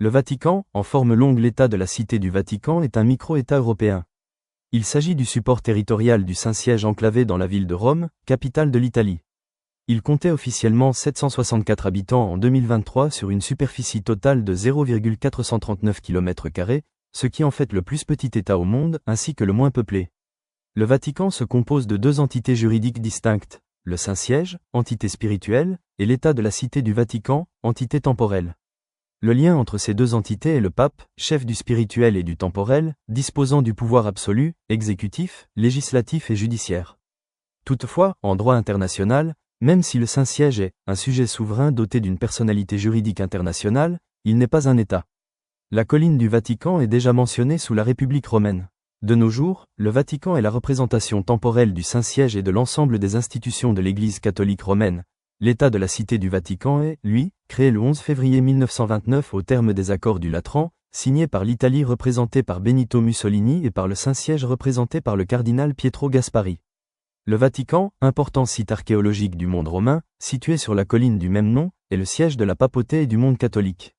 Le Vatican, en forme longue l'État de la Cité du Vatican est un micro-État européen. Il s'agit du support territorial du Saint-Siège enclavé dans la ville de Rome, capitale de l'Italie. Il comptait officiellement 764 habitants en 2023 sur une superficie totale de 0,439 km², ce qui en fait le plus petit État au monde ainsi que le moins peuplé. Le Vatican se compose de deux entités juridiques distinctes, le Saint-Siège, entité spirituelle, et l'État de la Cité du Vatican, entité temporelle. Le lien entre ces deux entités est le pape, chef du spirituel et du temporel, disposant du pouvoir absolu, exécutif, législatif et judiciaire. Toutefois, en droit international, même si le Saint-Siège est un sujet souverain doté d'une personnalité juridique internationale, il n'est pas un État. La colline du Vatican est déjà mentionnée sous la République romaine. De nos jours, le Vatican est la représentation temporelle du Saint-Siège et de l'ensemble des institutions de l'Église catholique romaine. L'État de la Cité du Vatican est, lui, créé le 11 février 1929 au terme des accords du Latran, signés par l'Italie représentée par Benito Mussolini et par le Saint-Siège représenté par le cardinal Pietro Gasparri. Le Vatican, important site archéologique du monde romain, situé sur la colline du même nom, est le siège de la papauté et du monde catholique.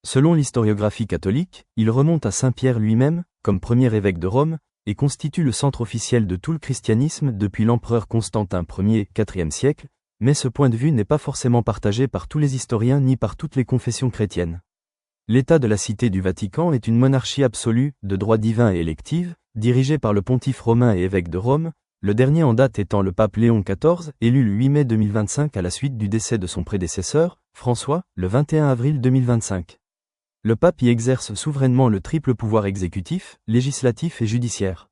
Selon l'historiographie catholique, il remonte à Saint Pierre lui-même, comme premier évêque de Rome, et constitue le centre officiel de tout le christianisme depuis l'empereur Constantin Ier, IVe siècle, mais ce point de vue n'est pas forcément partagé par tous les historiens ni par toutes les confessions chrétiennes. L'État de la Cité du Vatican est une monarchie absolue, de droit divin et élective, dirigée par le pontife romain et évêque de Rome, le dernier en date étant le pape Léon XIV, élu le 8 mai 2025 à la suite du décès de son prédécesseur, François, le 21 avril 2025. Le pape y exerce souverainement le triple pouvoir exécutif, législatif et judiciaire.